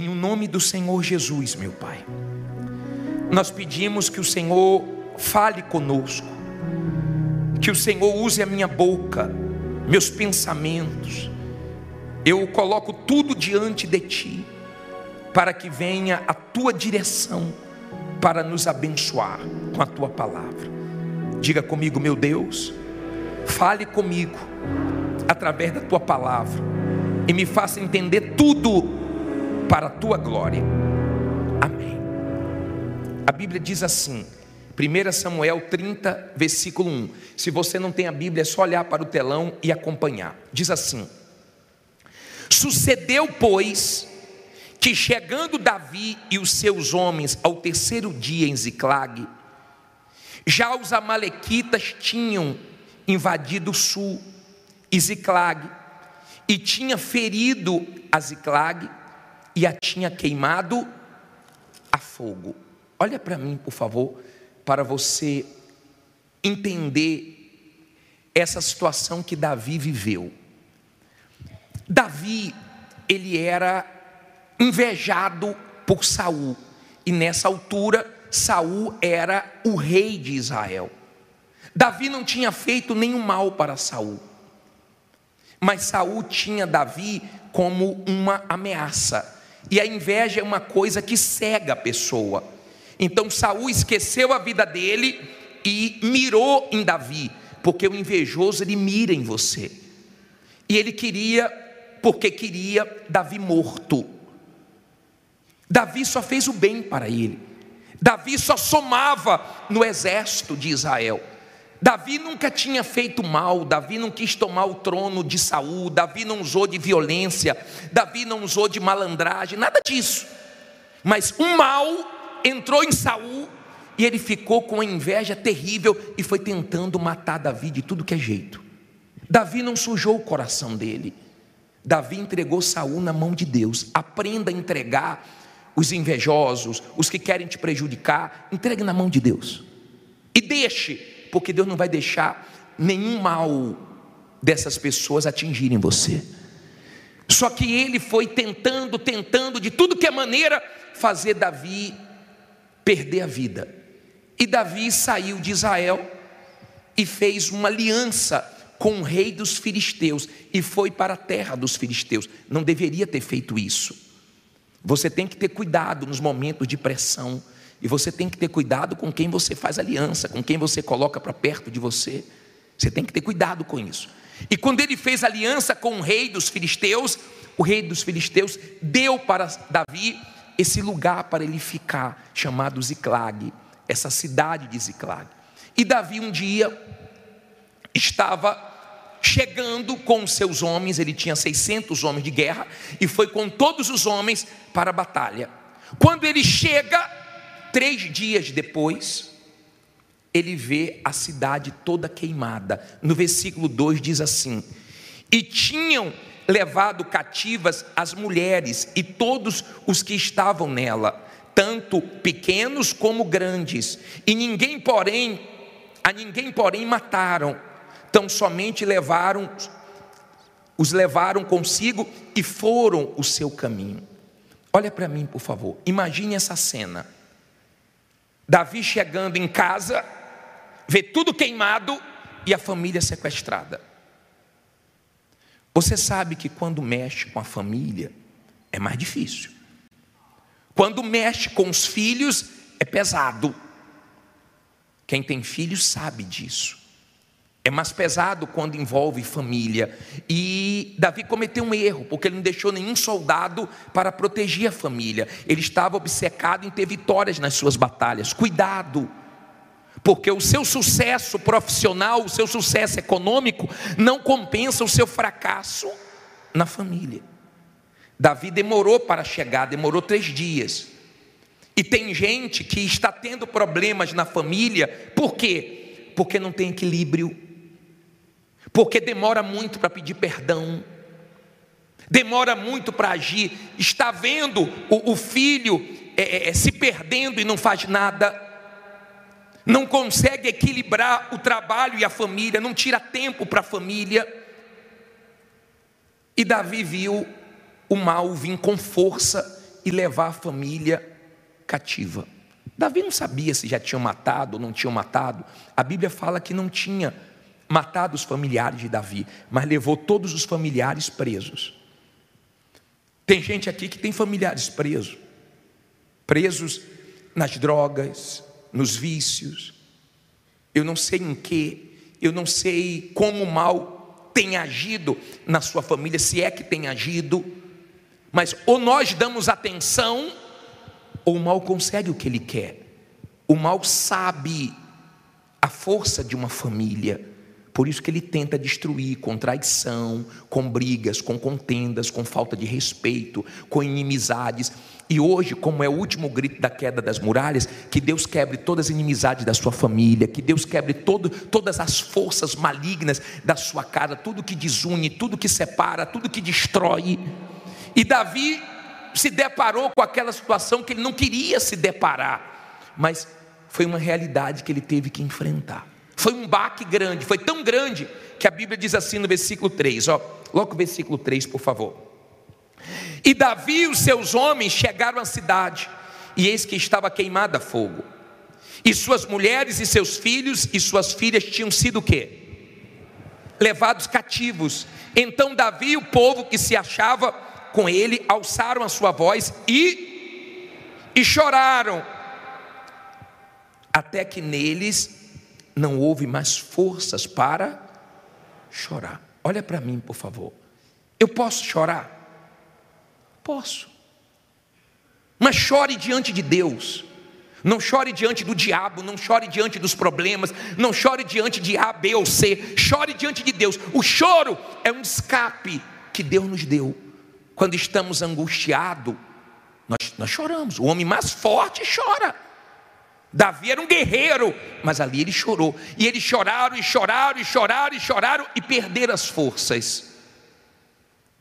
Em o nome do Senhor Jesus, meu Pai, nós pedimos que o Senhor fale conosco, que o Senhor use a minha boca, meus pensamentos. Eu coloco tudo diante de Ti, para que venha a Tua direção, para nos abençoar com a Tua palavra. Diga comigo: meu Deus, fale comigo através da Tua palavra e me faça entender tudo para a Tua glória. Amém. A Bíblia diz assim, 1 Samuel 30, versículo 1. Se você não tem a Bíblia, é só olhar para o telão e acompanhar. Diz assim: sucedeu, pois, que chegando Davi e os seus homens ao terceiro dia em Ziclague, já os amalequitas tinham invadido o sul e Ziclague, e tinha ferido a Ziclague e a tinha queimado a fogo. Olha para mim, por favor, para você entender essa situação que Davi viveu. Davi, ele era invejado por Saul, e nessa altura Saul era o rei de Israel. Davi não tinha feito nenhum mal para Saul, mas Saul tinha Davi como uma ameaça, e a inveja é uma coisa que cega a pessoa. Então Saul esqueceu a vida dele e mirou em Davi, porque o invejoso, ele mira em você, e ele queria, porque queria Davi morto. Davi só fez o bem para ele. Davi só somava no exército de Israel. Davi nunca tinha feito mal. Davi não quis tomar o trono de Saul. Davi não usou de violência. Davi não usou de malandragem, nada disso. Mas um mal entrou em Saul e ele ficou com uma inveja terrível e foi tentando matar Davi de tudo que é jeito. Davi não sujou o coração dele. Davi entregou Saul na mão de Deus. Aprenda a entregar os invejosos, os que querem te prejudicar. Entregue na mão de Deus e deixe, porque Deus não vai deixar nenhum mal dessas pessoas atingirem você. Só que ele foi tentando de tudo que é maneira fazer Davi perder a vida. E Davi saiu de Israel e fez uma aliança com o rei dos filisteus e foi para a terra dos filisteus. Não deveria ter feito isso. Você tem que ter cuidado nos momentos de pressão, e você tem que ter cuidado com quem você faz aliança, com quem você coloca para perto de você. Você tem que ter cuidado com isso. E quando ele fez aliança com o rei dos filisteus, o rei dos filisteus deu para Davi esse lugar para ele ficar, chamado Ziclague, essa cidade de Ziclague. E Davi um dia estava chegando com os seus homens, ele tinha 600 homens de guerra, e foi com todos os homens para a batalha. Quando ele chega, 3 dias depois, ele vê a cidade toda queimada. No versículo 2 diz assim: e tinham levado cativas as mulheres e todos os que estavam nela, tanto pequenos como grandes, e a ninguém porém mataram. Então somente os levaram consigo e foram o seu caminho. Olha para mim, por favor, imagine essa cena. Davi chegando em casa, vê tudo queimado e a família sequestrada. Você sabe que quando mexe com a família é mais difícil. Quando mexe com os filhos é pesado. Quem tem filhos sabe disso. É mais pesado quando envolve família. E Davi cometeu um erro, porque ele não deixou nenhum soldado para proteger a família. Ele estava obcecado em ter vitórias nas suas batalhas. Cuidado, porque o seu sucesso profissional, o seu sucesso econômico não compensa o seu fracasso na família. Davi demorou para chegar, demorou 3 dias. E tem gente que está tendo problemas na família. Por quê? Porque não tem equilíbrio, porque demora muito para pedir perdão, demora muito para agir. Está vendo o filho se perdendo e não faz nada, não consegue equilibrar o trabalho e a família, não tira tempo para a família. E Davi viu o mal vir com força e levar a família cativa. Davi não sabia se já tinham matado ou não tinham matado. A Bíblia fala que não tinha matado os familiares de Davi, mas levou todos os familiares presos. Tem gente aqui que tem familiares presos nas drogas, nos vícios. Eu não sei em que, eu não sei como o mal tem agido na sua família, se é que tem agido, mas ou nós damos atenção, ou o mal consegue o que ele quer. O mal sabe a força de uma família, por isso que ele tenta destruir com traição, com brigas, com contendas, com falta de respeito, com inimizades. E hoje, como é o último grito da queda das muralhas, que Deus quebre todas as inimizades da sua família, que Deus quebre todas as forças malignas da sua casa, tudo que desune, tudo que separa, tudo que destrói. E Davi se deparou com aquela situação que ele não queria se deparar, mas foi uma realidade que ele teve que enfrentar. Foi um baque grande, foi tão grande que a Bíblia diz assim no versículo 3, logo o versículo 3, por favor. E Davi e os seus homens chegaram à cidade, e eis que estava queimada a fogo, e suas mulheres e seus filhos e suas filhas tinham sido o quê? Levados cativos. Então Davi e o povo que se achava com ele alçaram a sua voz e choraram, até que neles não houve mais forças para chorar. Olha para mim, por favor. Eu posso chorar? Posso. Mas chore diante de Deus. Não chore diante do diabo, não chore diante dos problemas, não chore diante de A, B ou C. Chore diante de Deus. O choro é um escape que Deus nos deu. Quando estamos angustiados, nós choramos. O homem mais forte chora. Davi era um guerreiro, mas ali ele chorou. E eles choraram e choraram e choraram e choraram e perderam as forças.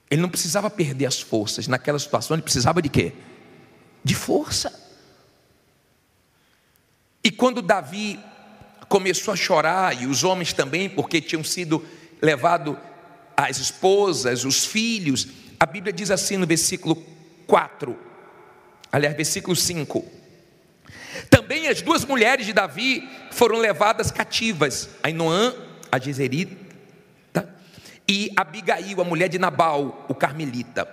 Ele não precisava perder as forças. Naquela situação ele precisava de quê? De força. E quando Davi começou a chorar, e os homens também, porque tinham sido levados as esposas, os filhos, a Bíblia diz assim no versículo 4, aliás, versículo 5. Também as duas mulheres de Davi foram levadas cativas, Ainoã, a Jezerita, e Abigail, a mulher de Nabal, o carmelita.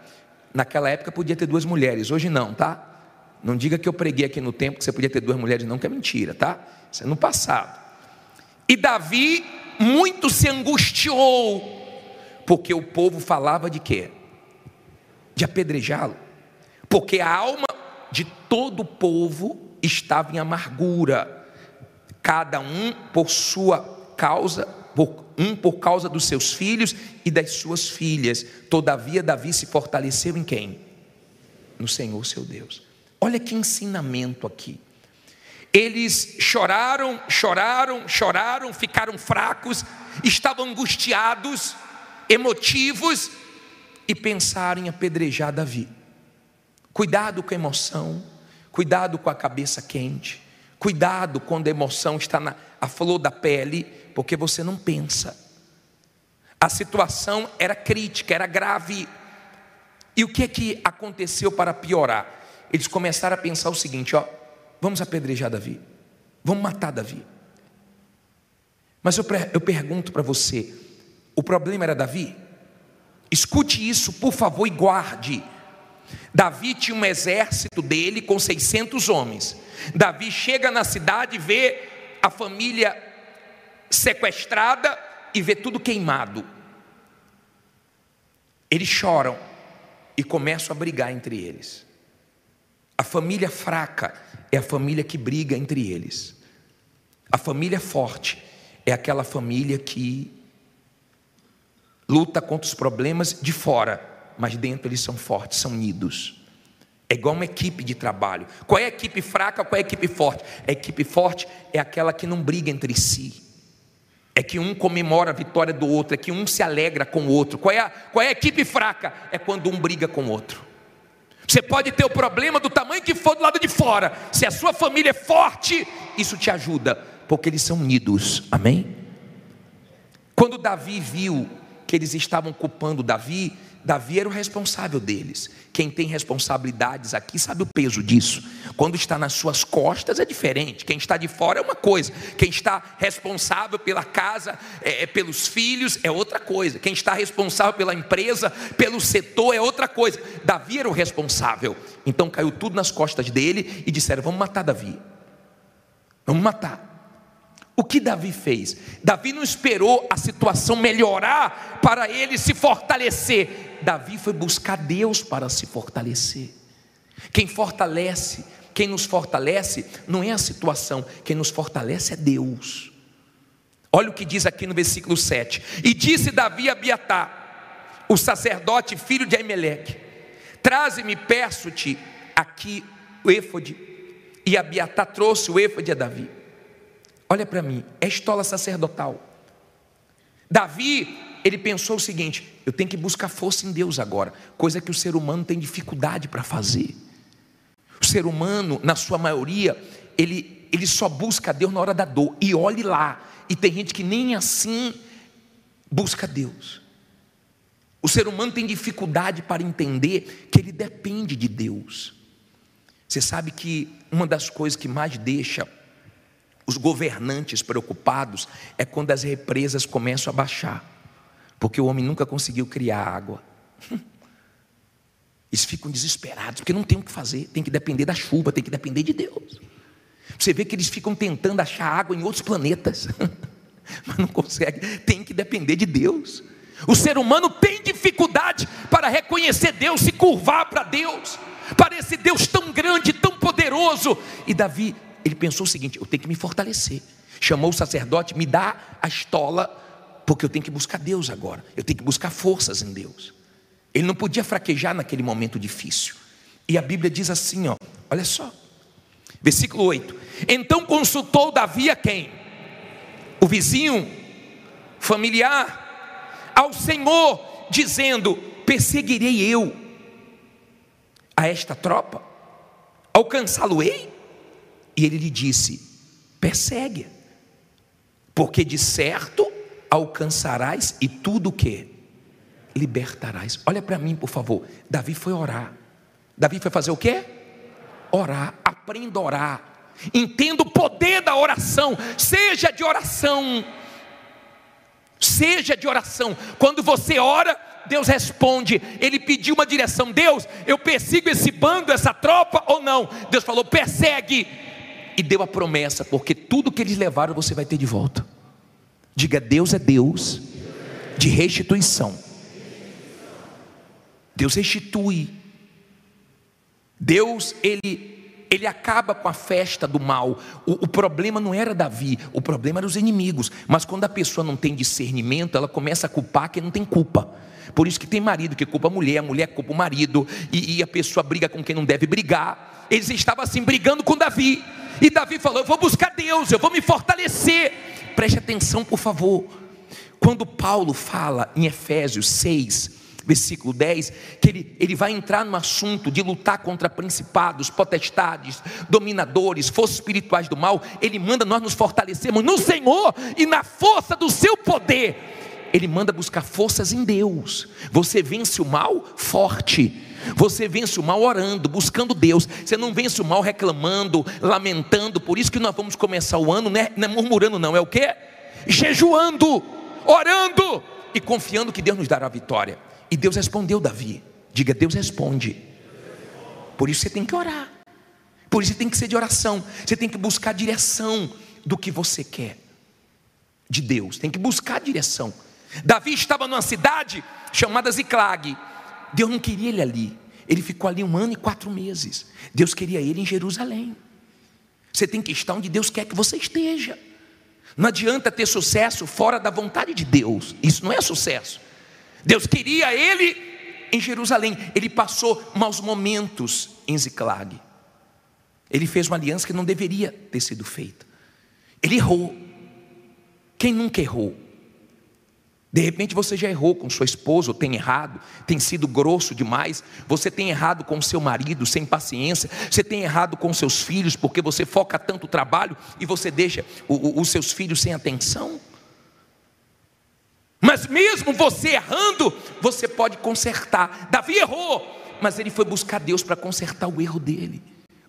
Naquela época podia ter duas mulheres, hoje não, tá? Não diga que eu preguei aqui no tempo que você podia ter duas mulheres, não, que é mentira, tá? Isso é no passado. E Davi muito se angustiou, porque o povo falava de quê? De apedrejá-lo, porque a alma de todo o povo estava em amargura, cada um por sua causa, por causa dos seus filhos e das suas filhas. Todavia Davi se fortaleceu em quem? No Senhor seu Deus. Olha que ensinamento aqui. Eles choraram, ficaram fracos, estavam angustiados, emotivos, e pensaram em apedrejar Davi. Cuidado com a emoção, cuidado com a cabeça quente, cuidado quando a emoção está à flor da pele, porque você não pensa. A situação era crítica, era grave. E o que aconteceu para piorar? Eles começaram a pensar o seguinte, vamos apedrejar Davi, vamos matar Davi. Mas eu pergunto para você, o problema era Davi? Escute isso, por favor, e guarde. Davi tinha um exército dele com 600 homens. Davi chega na cidade, vê a família sequestrada e vê tudo queimado. Eles choram e começam a brigar entre eles. A família fraca é a família que briga entre eles. A família forte é aquela família que luta contra os problemas de fora, mas dentro eles são fortes, são unidos. É igual uma equipe de trabalho. Qual é a equipe fraca, qual é a equipe forte? A equipe forte é aquela que não briga entre si. É que um comemora a vitória do outro, é que um se alegra com o outro. Qual é a equipe fraca? É quando um briga com o outro. Você pode ter o problema do tamanho que for do lado de fora. Se a sua família é forte, isso te ajuda, porque eles são unidos. Amém? Quando Davi viu que eles estavam culpando Davi Davi era o responsável deles. Quem tem responsabilidades aqui sabe o peso disso. Quando está nas suas costas é diferente. Quem está de fora é uma coisa. Quem está responsável pela casa, pelos filhos, é outra coisa. Quem está responsável pela empresa, pelo setor, é outra coisa. Davi era o responsável. Então caiu tudo nas costas dele e disseram: vamos matar Davi. Vamos matar. O que Davi fez? Davi não esperou a situação melhorar para ele se fortalecer. Davi foi buscar Deus para se fortalecer. Quem nos fortalece não é a situação, quem nos fortalece é Deus. Olha o que diz aqui no versículo 7. E disse Davi a Abiatar, o sacerdote, filho de Aimeleque: traze-me, peço-te, aqui o éfode. E Abiatar trouxe o éfode a Davi. Olha para mim, é estola sacerdotal. Davi, ele pensou o seguinte: eu tenho que buscar força em Deus agora, coisa que o ser humano tem dificuldade para fazer. O ser humano, na sua maioria, ele só busca Deus na hora da dor, e olhe lá, e tem gente que nem assim busca Deus. O ser humano tem dificuldade para entender que ele depende de Deus. Você sabe que uma das coisas que mais deixa os governantes preocupados é quando as represas começam a baixar, porque o homem nunca conseguiu criar água. Eles ficam desesperados, porque não tem o que fazer, tem que depender da chuva, tem que depender de Deus. Você vê que eles ficam tentando achar água em outros planetas, mas não conseguem, tem que depender de Deus. O ser humano tem dificuldade para reconhecer Deus, se curvar para Deus, para esse Deus tão grande, tão poderoso. E Davi, ele pensou o seguinte: eu tenho que me fortalecer. Chamou o sacerdote: me dá a estola, porque eu tenho que buscar Deus agora, eu tenho que buscar forças em Deus. Ele não podia fraquejar naquele momento difícil. E a Bíblia diz assim, olha só, versículo 8: então consultou Davi a quem? O vizinho, familiar, ao Senhor, dizendo: perseguirei eu a esta tropa? Alcançá-lo-ei? E ele lhe disse: persegue, porque de certo alcançarás, e tudo o que? Libertarás. Olha para mim, por favor. Davi foi orar. Davi foi fazer o quê? Orar. Aprenda a orar. Entenda o poder da oração. Seja de oração. Seja de oração. Quando você ora, Deus responde. Ele pediu uma direção: Deus, eu persigo esse bando, essa tropa ou não? Deus falou: persegue. E deu a promessa, porque tudo que eles levaram você vai ter de volta. Diga: Deus é Deus de restituição. Deus restitui. Deus, ele acaba com a festa do mal. O problema não era Davi, o problema eram os inimigos. Mas quando a pessoa não tem discernimento, ela começa a culpar quem não tem culpa. Por isso que tem marido que culpa a mulher culpa o marido, e a pessoa briga com quem não deve brigar. Eles estavam assim brigando com Davi. E Davi falou: eu vou buscar Deus, eu vou me fortalecer. Preste atenção, por favor. Quando Paulo fala em Efésios 6, versículo 10, que ele vai entrar no assunto de lutar contra principados, potestades, dominadores, forças espirituais do mal, ele manda nós nos fortalecermos no Senhor e na força do seu poder. Ele manda buscar forças em Deus. Você vence o mal forte. Você vence o mal orando, buscando Deus. Você não vence o mal reclamando, lamentando. Por isso que nós vamos começar o ano, não é murmurando não, é o quê? Jejuando, orando e confiando que Deus nos dará a vitória. E Deus respondeu Davi. Diga: Deus responde. Por isso você tem que orar. Por isso você tem que ser de oração. Você tem que buscar a direção do que você quer de Deus. Tem que buscar a direção. Davi estava numa cidade chamada Ziclag. Deus não queria ele ali. Ele ficou ali 1 ano e 4 meses. Deus queria ele em Jerusalém. Você tem que estar onde Deus quer que você esteja. Não adianta ter sucesso fora da vontade de Deus. Isso não é sucesso. Deus queria ele em Jerusalém. Ele passou maus momentos em Ziclag. Ele fez uma aliança que não deveria ter sido feita. Ele errou. Quem nunca errou? De repente você já errou com sua esposa, ou tem errado, tem sido grosso demais. Você tem errado com seu marido, sem paciência. Você tem errado com seus filhos, porque você foca tanto no trabalho e você deixa os seus filhos sem atenção. Mas mesmo você errando, você pode consertar. Davi errou, mas ele foi buscar Deus para consertar o erro dele.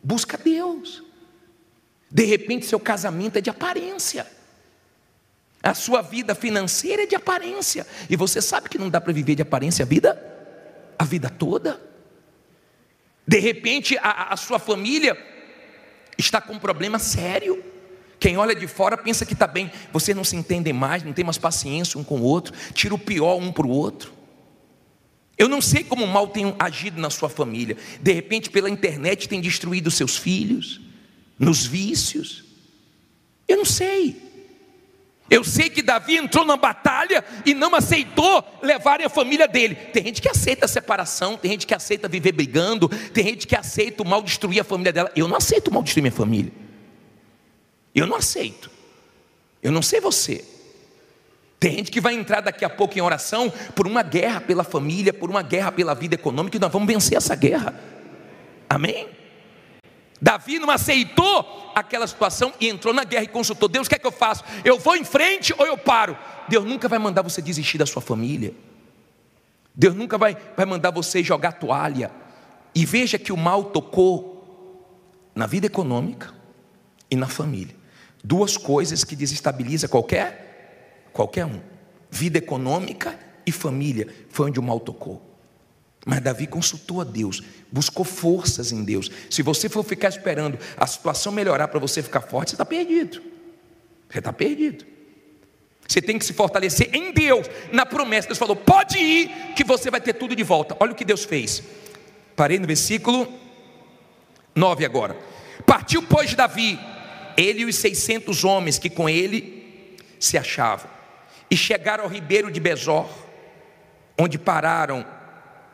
Busca Deus. De repente seu casamento é de aparência, a sua vida financeira é de aparência, e você sabe que não dá para viver de aparência a vida toda. De repente a sua família está com um problema sério. Quem olha de fora pensa que está bem. Vocês não se entendem mais, não tem mais paciência um com o outro, tira o pior um para o outro. Eu não sei como o mal tem agido na sua família. De repente pela internet tem destruído seus filhos, nos vícios. Eu não sei. Eu sei que Davi entrou na batalha e não aceitou levar a família dele. Tem gente que aceita a separação, tem gente que aceita viver brigando, tem gente que aceita o mal destruir a família dela. Eu não aceito o mal destruir minha família. Eu não aceito. Eu não sei você. Tem gente que vai entrar daqui a pouco em oração por uma guerra pela família, por uma guerra pela vida econômica, e nós vamos vencer essa guerra. Amém? Davi não aceitou aquela situação e entrou na guerra e consultou Deus: o que é que eu faço? Eu vou em frente ou eu paro? Deus nunca vai mandar você desistir da sua família. Deus nunca vai mandar você jogar toalha. E veja que o mal tocou na vida econômica e na família. Duas coisas que desestabilizam qualquer um. Vida econômica e família foi onde o mal tocou. Mas Davi consultou a Deus, buscou forças em Deus. Se você for ficar esperando a situação melhorar para você ficar forte, você está perdido. Você está perdido. Você tem que se fortalecer em Deus, na promessa. Deus falou: pode ir, que você vai ter tudo de volta. Olha o que Deus fez. Parei no versículo 9 agora. Partiu, pois, Davi, ele e os 600 homens que com ele se achavam, e chegaram ao ribeiro de Besor, onde pararam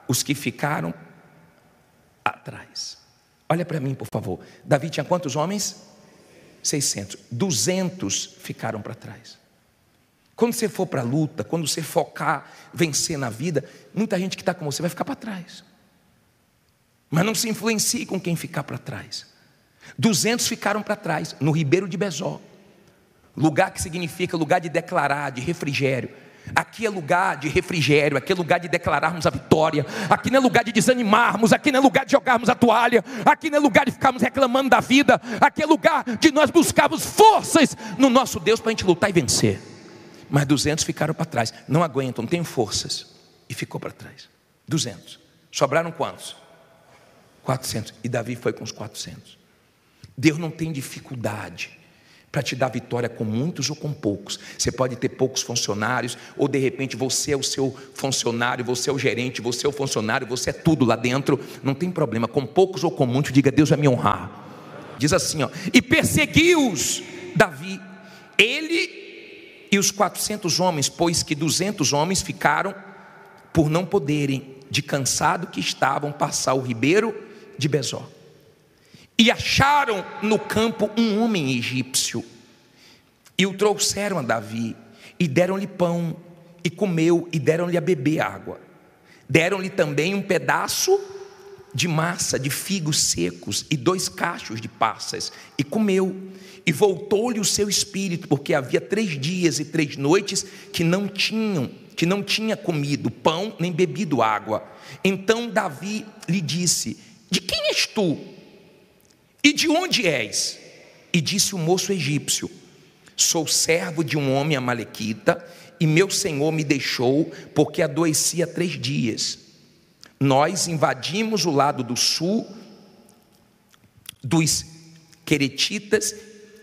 os que ficaram atrás. Olha para mim, por favor. Davi tinha quantos homens? 600. 200 ficaram para trás. Quando você for para a luta, quando você focar, vencer na vida, muita gente que está com você vai ficar para trás. Mas não se influencie com quem ficar para trás. 200 ficaram para trás, no ribeiro de Besor. Lugar que significa lugar de declarar, de refrigério. Aqui é lugar de refrigério, aqui é lugar de declararmos a vitória, aqui não é lugar de desanimarmos, aqui não é lugar de jogarmos a toalha, aqui não é lugar de ficarmos reclamando da vida, aqui é lugar de nós buscarmos forças no nosso Deus para a gente lutar e vencer. Mas 200 ficaram para trás, não aguentam, não têm forças, e ficou para trás. 200, sobraram quantos? 400, e Davi foi com os 400. Deus não tem dificuldade para te dar vitória com muitos ou com poucos. Você pode ter poucos funcionários, ou de repente você é o seu funcionário, você é o gerente, você é o funcionário, você é tudo lá dentro. Não tem problema, com poucos ou com muitos, diga: Deus vai me honrar. Diz assim, ó: e perseguiu-os Davi, ele e os 400 homens, pois que 200 homens ficaram por não poderem, de cansado que estavam, passar o ribeiro de Besor. E acharam no campo um homem egípcio, e o trouxeram a Davi, e deram-lhe pão, e comeu, e deram-lhe a beber água. Deram-lhe também um pedaço de massa de figos secos, e 2 cachos de passas, e comeu. E voltou-lhe o seu espírito, porque havia 3 dias e 3 noites que não tinha comido pão, nem bebido água. Então Davi lhe disse: de quem és tu? E de onde és? E disse o moço egípcio: sou servo de um homem amalequita, e meu senhor me deixou, porque adoeci há 3 dias. Nós invadimos o lado do sul dos queretitas,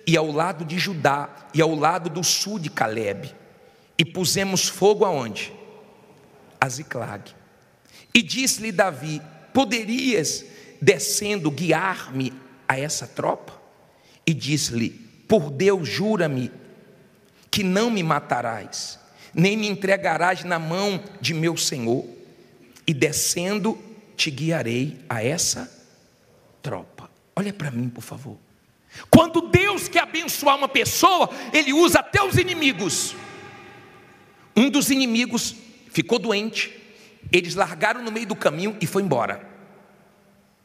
e ao lado de Judá, e ao lado do sul de Calebe, e pusemos fogo aonde? A Ziclag. E disse-lhe Davi: poderias, descendo, guiar-me a essa tropa? E disse-lhe: por Deus, jura-me que não me matarás, nem me entregarás na mão de meu senhor, e descendo te guiarei a essa tropa. Olha para mim, por favor. Quando Deus quer abençoar uma pessoa, Ele usa até os inimigos. Um dos inimigos ficou doente, eles largaram no meio do caminho e foi embora.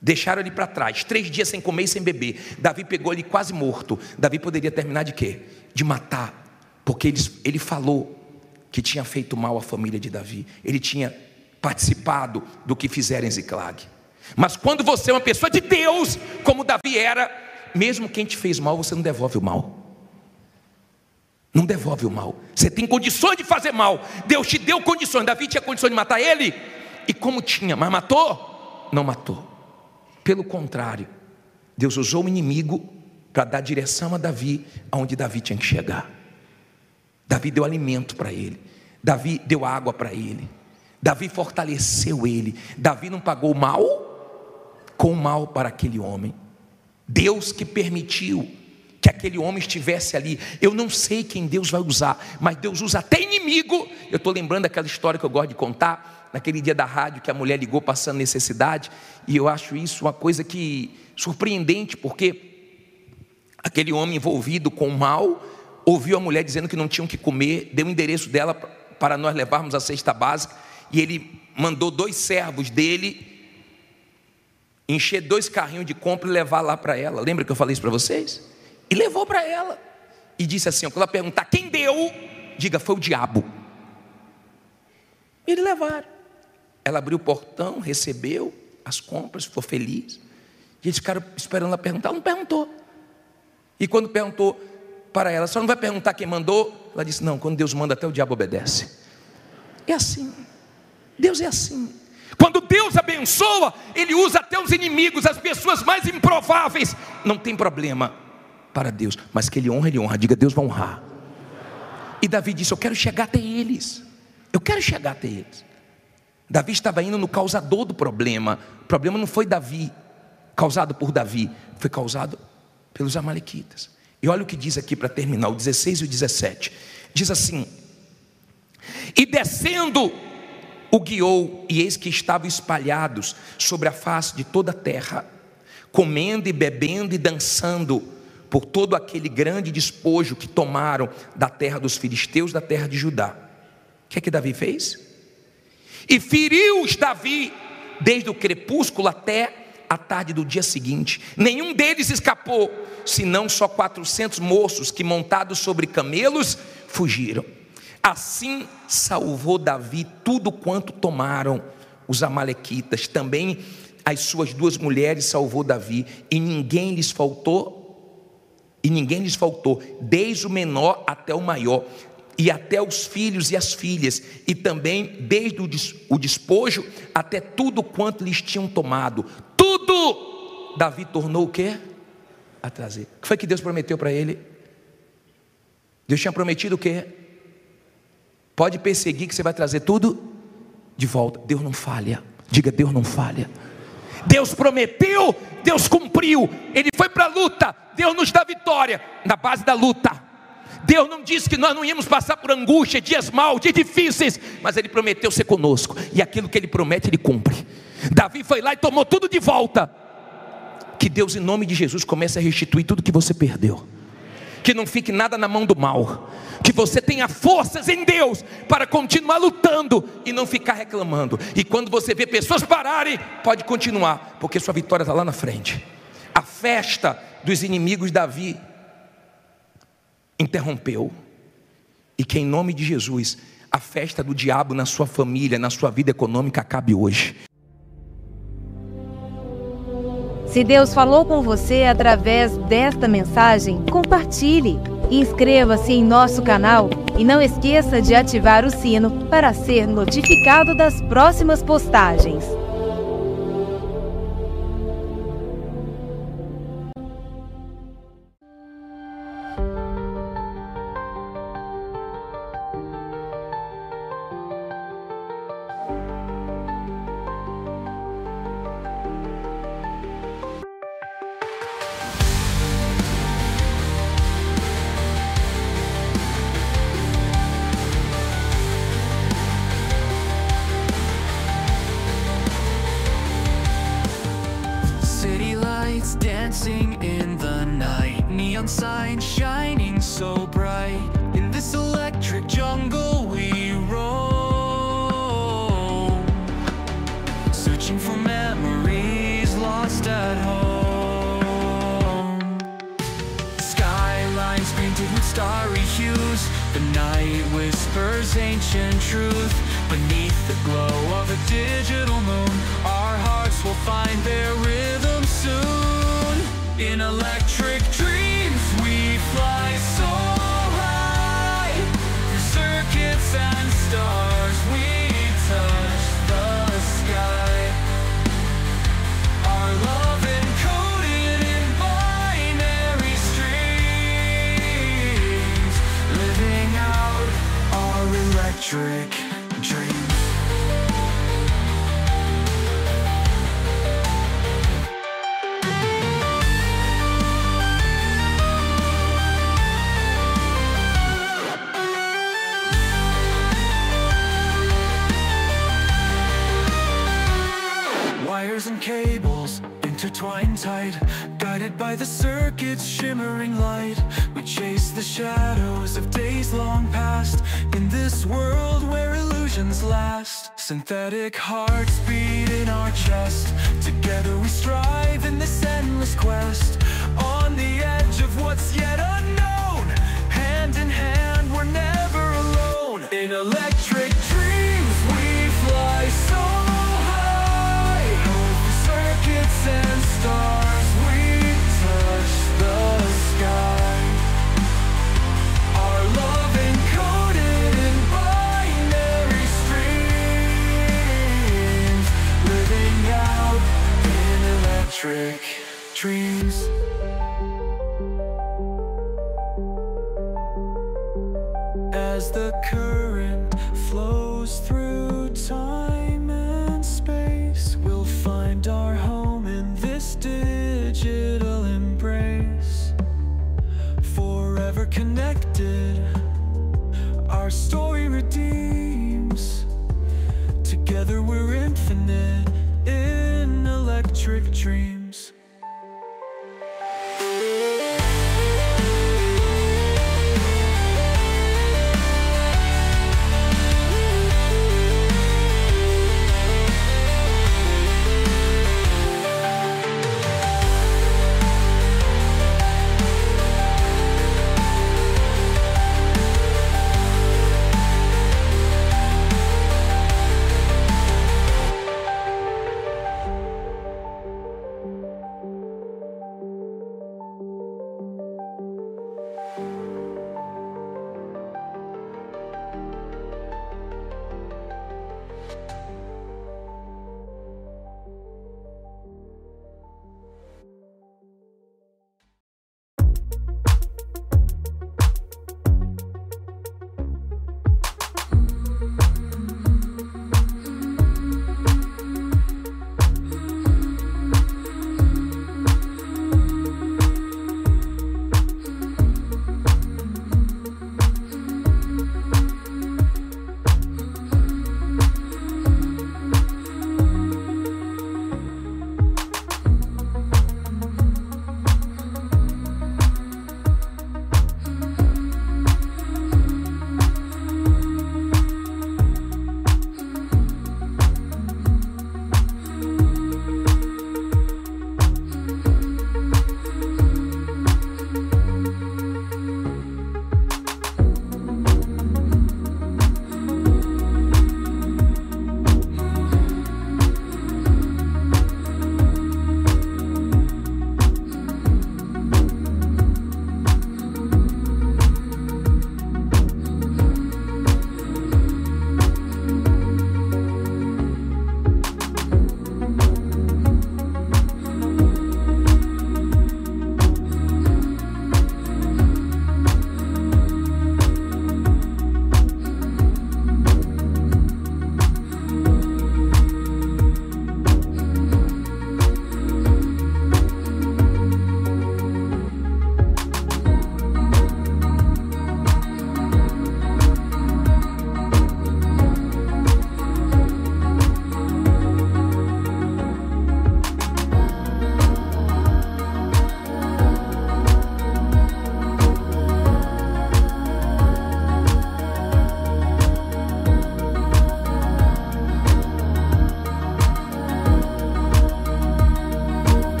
Deixaram ele para trás, 3 dias sem comer e sem beber. Davi pegou ele quase morto. Davi poderia terminar de quê? De matar, porque ele falou: que tinha feito mal à família de Davi. Ele tinha participado do que fizeram em Ziclag. Mas quando você é uma pessoa de Deus, como Davi era, mesmo quem te fez mal, você não devolve o mal. Não devolve o mal. Você tem condições de fazer mal. Deus te deu condições. Davi tinha condições de matar ele. E como tinha, mas matou? Não matou. Pelo contrário, Deus usou o inimigo para dar direção a Davi, aonde Davi tinha que chegar. Davi deu alimento para ele. Davi deu água para ele. Davi fortaleceu ele. Davi não pagou mal com o mal para aquele homem. Deus que permitiu que aquele homem estivesse ali. Eu não sei quem Deus vai usar, mas Deus usa até inimigo. Eu estou lembrando daquela história que eu gosto de contar, naquele dia da rádio que a mulher ligou passando necessidade, e eu acho isso uma coisa que surpreendente, porque aquele homem envolvido com o mal ouviu a mulher dizendo que não tinham que comer, deu o endereço dela para nós levarmos a cesta básica, e ele mandou 2 servos dele encher 2 carrinhos de compra e levar lá para ela. Lembra que eu falei isso para vocês? E levou para ela. E disse assim, quando ela perguntar quem deu, diga, foi o diabo. Eles levaram. Ela abriu o portão, recebeu as compras, ficou feliz. E eles ficaram esperando ela perguntar. Ela não perguntou. E quando perguntou para ela, só não vai perguntar quem mandou? Ela disse, não, quando Deus manda até o diabo obedece. É assim. Deus é assim. Quando Deus abençoa, Ele usa até os inimigos, as pessoas mais improváveis. Não tem problema para Deus, mas que Ele honra, diga, Deus vai honrar. E Davi disse, eu quero chegar até eles. Eu quero chegar até eles. Davi estava indo no causador do problema. O problema não foi Davi, causado por Davi, foi causado pelos amalequitas. E olha o que diz aqui para terminar, o 16 e o 17. Diz assim, e descendo o guiou, e eis que estavam espalhados sobre a face de toda a terra, comendo e bebendo e dançando, por todo aquele grande despojo que tomaram da terra dos filisteus, da terra de Judá. O que é que Davi fez? E feriu-os Davi desde o crepúsculo até a tarde do dia seguinte. Nenhum deles escapou, senão só 400 moços que, montados sobre camelos, fugiram. Assim salvou Davi tudo quanto tomaram os amalequitas. Também as suas 2 mulheres salvou Davi, e ninguém lhes faltou, desde o menor até o maior, e até os filhos e as filhas, e também desde o despojo até tudo quanto lhes tinham tomado. Tudo Davi tornou o quê? A trazer. O que foi que Deus prometeu para ele? Deus tinha prometido o quê? Pode perseguir que você vai trazer tudo de volta. Deus não falha. Diga, Deus não falha. Deus prometeu, Deus cumpriu. Ele foi para a luta, Deus nos dá vitória na base da luta. Deus não disse que nós não íamos passar por angústia, dias maus, dias difíceis, mas Ele prometeu ser conosco, e aquilo que Ele promete, Ele cumpre. Davi foi lá e tomou tudo de volta. Que Deus, em nome de Jesus, comece a restituir tudo que você perdeu. Que não fique nada na mão do mal. Que você tenha forças em Deus para continuar lutando e não ficar reclamando. E quando você vê pessoas pararem, pode continuar, porque sua vitória está lá na frente. A festa dos inimigos Davi interrompeu. E que em nome de Jesus, a festa do diabo na sua família, na sua vida econômica, acabe hoje. Se Deus falou com você através desta mensagem, compartilhe. Inscreva-se em nosso canal e não esqueça de ativar o sino para ser notificado das próximas postagens. Dancing in the night, neon signs shining so bright. In this electric jungle we roam, searching for memories lost at home. Skylines painted with starry hues, The night whispers ancient truth beneath the glow of a digital moon. Our hearts will find their rhythm soon. In electric dreams we fly so high. Through circuits and stars we touch the sky. Our love encoded in binary streams, living out our electric dreams. Wires and cables intertwined tight, guided by the circuit's shimmering light. We chase the shadows of days long past, in this world where illusions last. Synthetic hearts beat in our chest, together we strive in this endless quest. On the edge of what's yet unknown, hand in hand we're never alone. In electric dreams we fly so and stars, we touch the sky. Our love encoded in binary streams, living out in electric dreams. As the current flows through time and space, we'll find our home in this digital embrace. Forever connected, our story redeems. Together we're infinite.